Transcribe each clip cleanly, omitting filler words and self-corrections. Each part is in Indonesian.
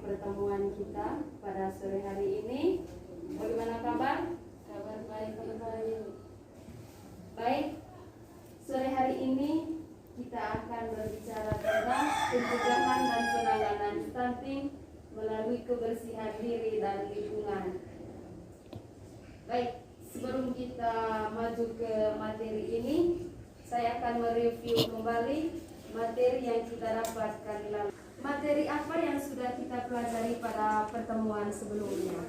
pertemuan kita pada sore hari ini. Bagaimana kabar? Kabar baik, baik. Sore hari ini kita akan berbicara tentang pencegahan dan penanganan stunting melalui kebersihan diri dan lingkungan. Baik, sebelum kita maju ke materi ini, saya akan mereview kembali materi yang kita dapatkan lalu. Materi apa yang sudah kita pelajari pada pertemuan sebelumnya?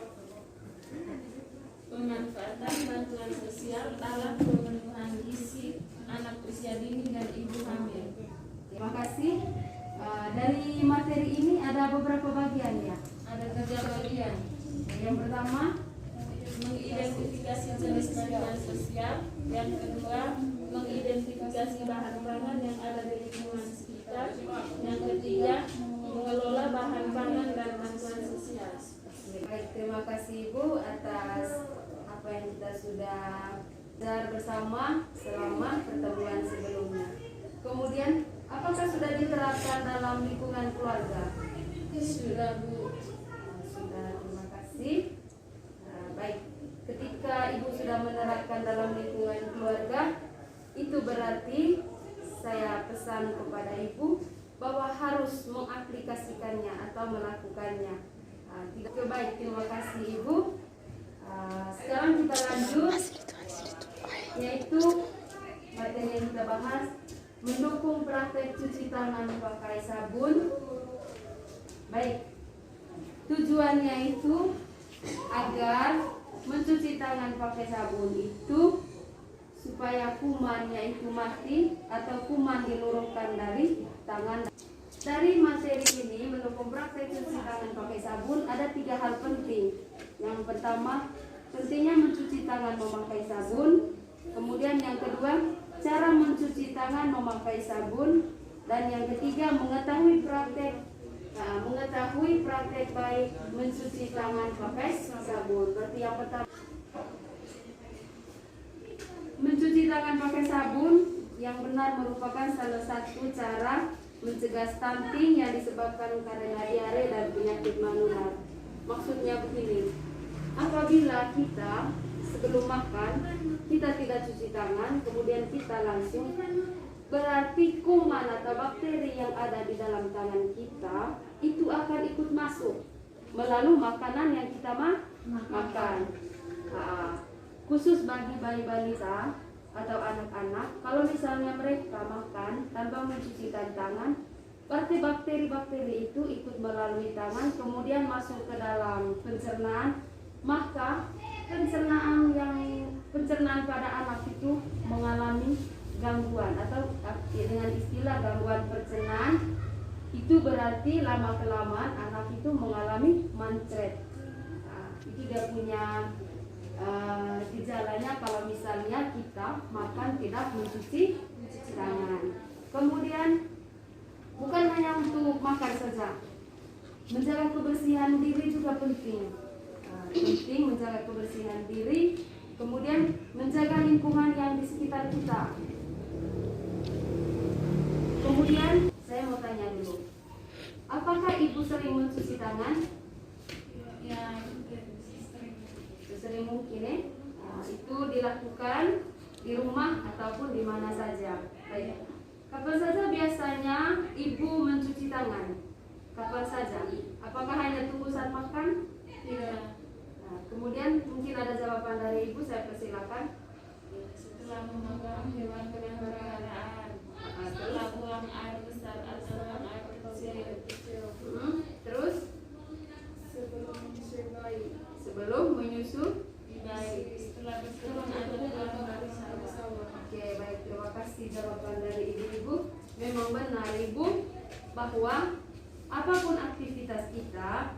Pemanfaatan bantuan sosial dalam pemenuhan gizi anak usia dini dan ibu hamil. Terima kasih. Dari materi ini ada beberapa bagian ya. Ada 3 bagian. Yang pertama, mengidentifikasi jenis bantuan sosial. Yang kedua, mengidentifikasi bahan pangan yang ada di lingkungan sekitar. Yang ketiga, mengelola bahan pangan dan bantuan sosial. baik, terima kasih Ibu atas apa yang kita sudah belajar bersama selama pertemuan sebelumnya. Kemudian, apakah sudah diterapkan dalam lingkungan keluarga? Sudah, Bu. Sudah, terima kasih. Baik, ketika Ibu sudah menerapkan dalam lingkungan keluarga, itu berarti saya pesan kepada Ibu bahwa harus mengaplikasikannya atau melakukannya. Tidak baik, terima kasih Ibu. Sekarang kita lanjut, yaitu materi yang kita bahas, mendukung praktek cuci tangan pakai sabun. Baik, tujuannya itu agar mencuci tangan pakai sabun itu supaya kumannya itu mati atau kuman diluruskan dari tangan. Dari materi ini, mendukung praktek cuci tangan pakai sabun, ada 3 hal penting. Yang pertama, pentingnya mencuci tangan memakai sabun. Kemudian yang kedua, cara mencuci tangan memakai sabun. Dan yang ketiga, mengetahui praktek baik mencuci tangan pakai sabun. Berarti yang pertama, mencuci tangan pakai sabun yang benar merupakan salah satu cara mencegah stunting yang disebabkan karena diare dan penyakit menular. Maksudnya begini, apabila kita sebelum makan kita tidak cuci tangan, kemudian kita langsung, berarti kuman atau bakteri yang ada di dalam tangan kita itu akan ikut masuk melalui makanan yang kita makan. Khusus bagi bayi balita atau anak-anak, kalau misalnya mereka makan tanpa mencuci tangan, berarti bakteri-bakteri itu ikut melalui tangan kemudian masuk ke dalam pencernaan, maka pencernaan pada anak itu mengalami gangguan atau dengan istilah gangguan pencernaan. Itu berarti lama kelamaan anak itu mengalami mancret. Itu dia punya gejalanya kalau misalnya kita makan tidak mencuci tangan. Kemudian bukan hanya untuk makan saja, menjaga kebersihan diri juga penting. Penting menjaga kebersihan diri, kemudian menjaga lingkungan yang di sekitar kita. Kemudian saya mau tanya dulu, apakah Ibu sering mencuci tangan? Ya, sering mungkin itu dilakukan di rumah ataupun di mana saja. Baik. Kapan saja biasanya Ibu mencuci tangan? Kapan saja? Apakah hanya tunggu saat makan? tidak. Kemudian mungkin ada jawaban dari Ibu, saya persilakan. Setelah memegang hewan peliharaan, setelah buang air besar atau buang air kecil, Terus sebelum menyusui bayi, sebelum menyusu bayi, setelah berturun atau dalam barisan bersama. Oke, baik, terima kasih jawaban dari Ibu. Memang benar Ibu bahwa apapun aktivitas kita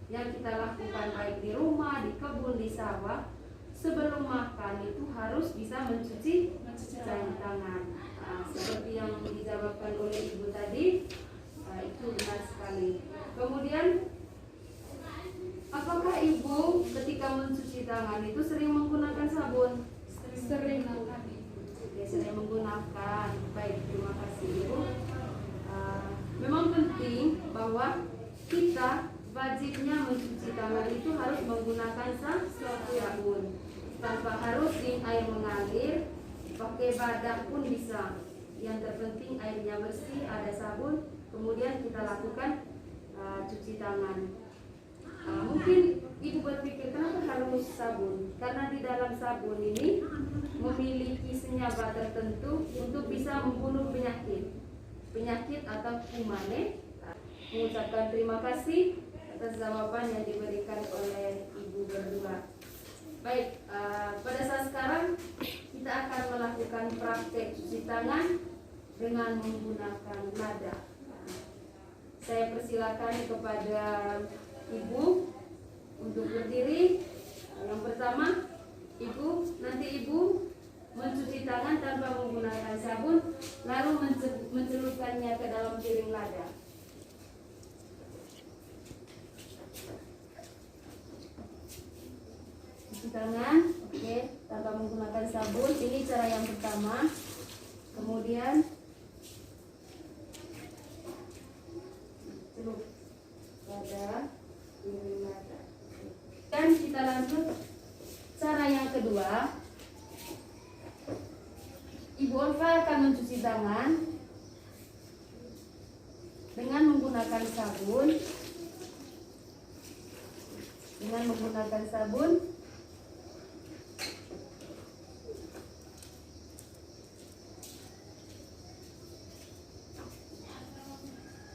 yang kita lakukan baik di rumah, di kebun, di sawah, sebelum makan itu harus bisa mencuci tangan. Seperti yang dijawabkan oleh Ibu tadi, itu benar sekali. Kemudian, apakah Ibu ketika mencuci tangan itu sering menggunakan sabun? Sering. Oke, sering menggunakan. Baik, terima kasih Ibu. Memang penting bahwa kita wajibnya mencuci tangan itu harus menggunakan sabun, tanpa harus di air mengalir, pakai badak pun bisa. Yang terpenting airnya bersih, ada sabun, kemudian kita lakukan cuci tangan. Mungkin ibu berpikir kenapa harus sabun? Karena di dalam sabun ini memiliki senyawa tertentu untuk bisa membunuh penyakit atau kuman. Mengucapkan terima kasih atas jawaban yang diberikan oleh ibu berdua. Baik, pada saat sekarang kita akan melakukan praktek cuci tangan dengan menggunakan lada. Saya persilakan kepada ibu untuk berdiri. Yang pertama, nanti ibu mencuci tangan tanpa menggunakan sabun, lalu mencelupkannya ke dalam piring lada. Cuci tangan, oke, tanpa menggunakan sabun. Ini cara yang pertama. Kemudian celup pada piring lada. Dan kita lanjut cara yang kedua. Ibu Olva akan mencuci tangan dengan menggunakan sabun.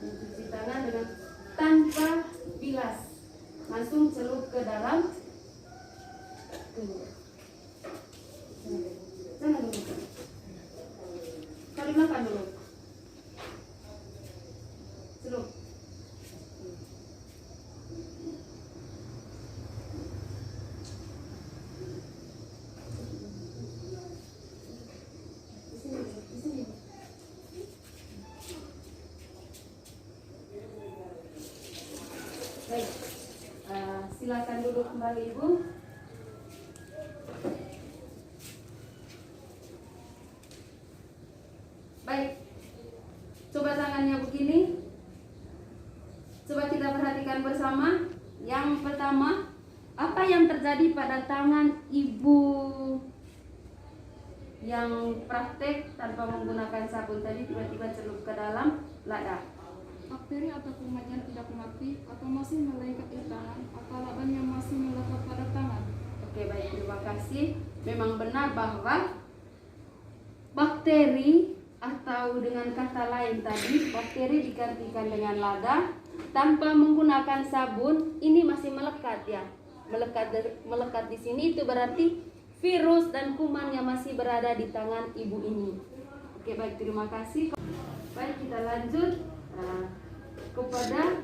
Mencuci tangan dengan tanpa bilas, langsung celup ke dalam. Jangan dulu. Kali makan dulu. Celup. Di sini. Baik, silakan duduk kembali ibu. Baik, coba tangannya begini. Coba kita perhatikan bersama. Yang pertama, apa yang terjadi pada tangan ibu yang praktek tanpa menggunakan sabun tadi, tiba-tiba celup ke dalam lada? Bakteri atau kuman yang tidak mati atau masih melengket di tangan atau laban yang masih melekat pada tangan. Oke, baik, terima kasih. Memang benar bahwa bakteri atau dengan kata lain tadi, bakteri digantikan dengan lada tanpa menggunakan sabun, ini masih melekat ya. Melekat di sini, itu berarti virus dan kuman yang masih berada di tangan ibu ini. Oke, baik, terima kasih. Baik, kita lanjut kepada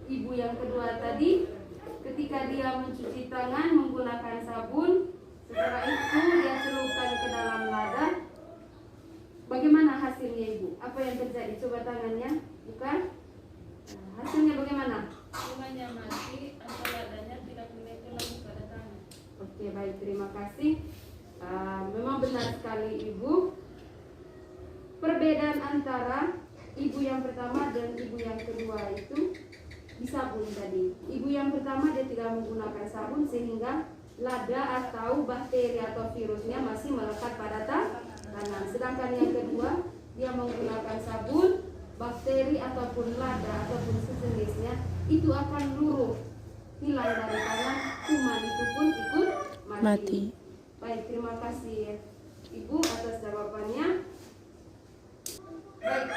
ibu yang kedua tadi. Ketika dia mencuci tangan menggunakan sabun, setelah itu dia celupkan ke dalam lada. Bagaimana hasilnya ibu? Apa yang terjadi? Coba tangannya, bukan? Hasilnya bagaimana? Kumannya mati atau ladanya tidak menempel lagi pada tangan. Oke, baik, terima kasih. Memang benar sekali ibu. Perbedaan antara ibu yang pertama dan ibu yang kedua itu di sabun tadi. Ibu yang pertama dia tidak menggunakan sabun sehingga lada atau bakteri atau virusnya masih melekat pada tangan. Sedangkan yang kedua dia menggunakan sabun, bakteri ataupun lada ataupun sejenisnya itu akan luruh, hilang dari tangan, kuman itu pun ikut mati. Baik, terima kasih ibu atas jawabannya. Baik,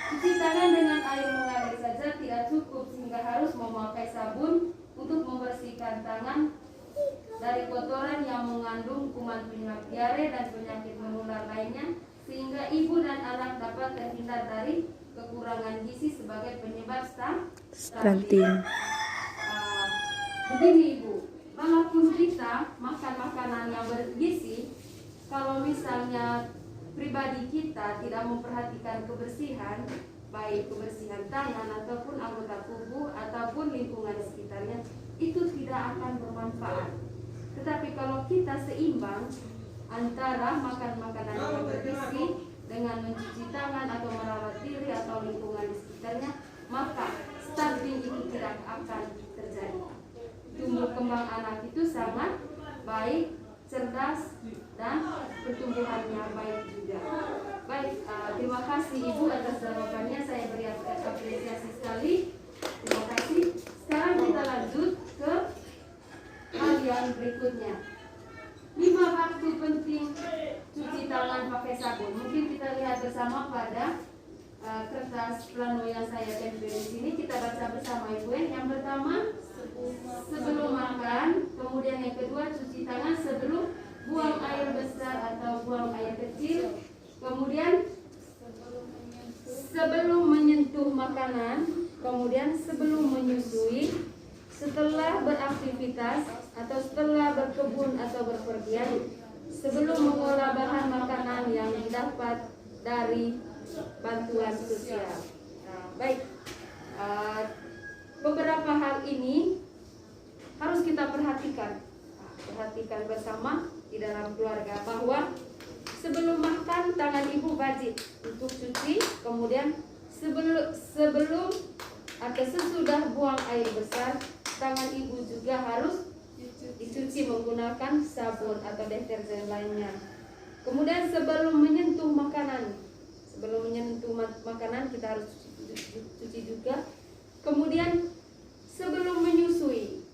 cuci tangan dengan air mengalir saja tidak cukup sehingga harus memakai sabun untuk membersihkan tangan dari kotoran yang mengandung kuman penyebab diare dan penyakit menular lainnya, sehingga ibu dan anak dapat terhindar dari kekurangan gizi sebagai penyebab stunting. Begini ibu, walaupun kita makan makanan yang bergizi, kalau misalnya pribadi kita tidak memperhatikan kebersihan, baik kebersihan tangan ataupun anggota tubuh ataupun lingkungan sekitarnya, itu tidak akan bermanfaat. Tetapi kalau kita seimbang antara makan makanan yang bergizi dengan mencuci tangan atau merawat diri atau lingkungan di sekitarnya, maka stunting itu tidak yang akan terjadi. Tumbuh kembang anak itu sangat baik, cerdas, dan pertumbuhannya baik juga. Baik, terima kasih Ibu atas jawabannya, saya beri apresiasi sekali. Terima kasih. Sekarang kita lanjut ke hal yang berikutnya. 5 waktu penting cuci tangan pakai sabun. Mungkin kita lihat bersama pada kertas plano yang saya tempel di sini. Kita baca bersama Ibu. Yang pertama, sebelum makan. Kemudian yang kedua, cuci tangan sebelum buang air besar atau buang air kecil. Kemudian sebelum menyentuh makanan. Kemudian sebelum menyusui, setelah beraktivitas atau setelah berkebun atau berpergian, sebelum mengolah bahan makanan yang didapat dari bantuan sosial. Baik, beberapa hal ini harus kita perhatikan. Perhatikan bersama di dalam keluarga bahwa sebelum makan tangan ibu wajib untuk cuci, kemudian sebelum atau sesudah buang air besar, tangan ibu juga harus dicuci menggunakan sabun atau deterjen lainnya. Kemudian sebelum menyentuh makanan kita harus cuci juga. Kemudian sebelum menyusui,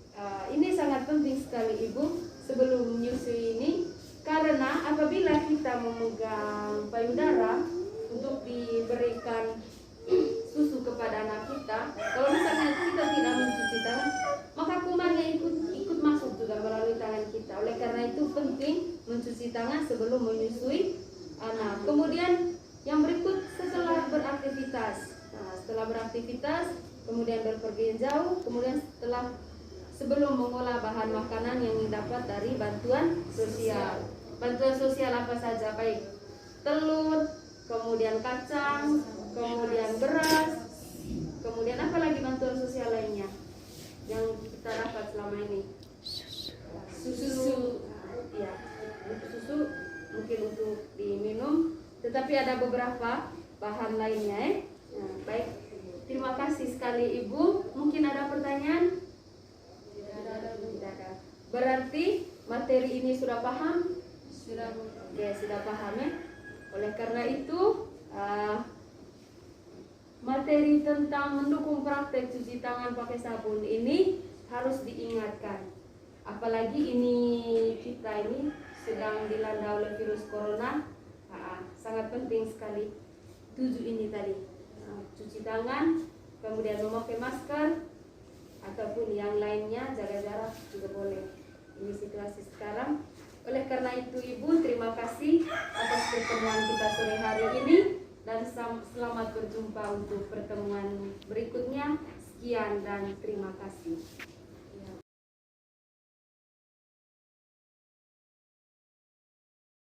ini sangat penting sekali Ibu, sebelum menyusui ini, karena apabila kita memegang payudara untuk diberikan susu kepada anak kita, kalau misalnya kita tidak mencuci tangan, maka kumannya ikut masuk juga melalui tangan kita. Oleh karena itu penting mencuci tangan sebelum menyusui anak. Kemudian yang berikut, setelah beraktivitas. Setelah beraktivitas, kemudian berpergian jauh, kemudian sebelum mengolah bahan makanan yang didapat dari bantuan sosial. Bantuan sosial apa saja? Baik, telur, kemudian kacang, kemudian beras, kemudian apa lagi bantuan sosial lainnya yang kita dapat selama ini? Susu. Ya, susu mungkin untuk diminum, tetapi ada beberapa bahan lainnya. Baik, terima kasih sekali Ibu. Mungkin ada pertanyaan? Tidak ada. Berarti materi ini sudah paham? Sudah paham ya. Oleh karena itu, materi tentang mendukung praktek cuci tangan pakai sabun ini harus diingatkan. Apalagi kita ini sedang dilanda oleh virus corona, sangat penting sekali 7 ini tadi. Cuci tangan, kemudian memakai masker, ataupun yang lainnya, jaga jarak juga boleh. Ini situasi sekarang. Oleh karena itu Ibu, terima kasih atas pertemuan kita sore hari ini, dan selamat berjumpa untuk pertemuan berikutnya. Sekian dan terima kasih.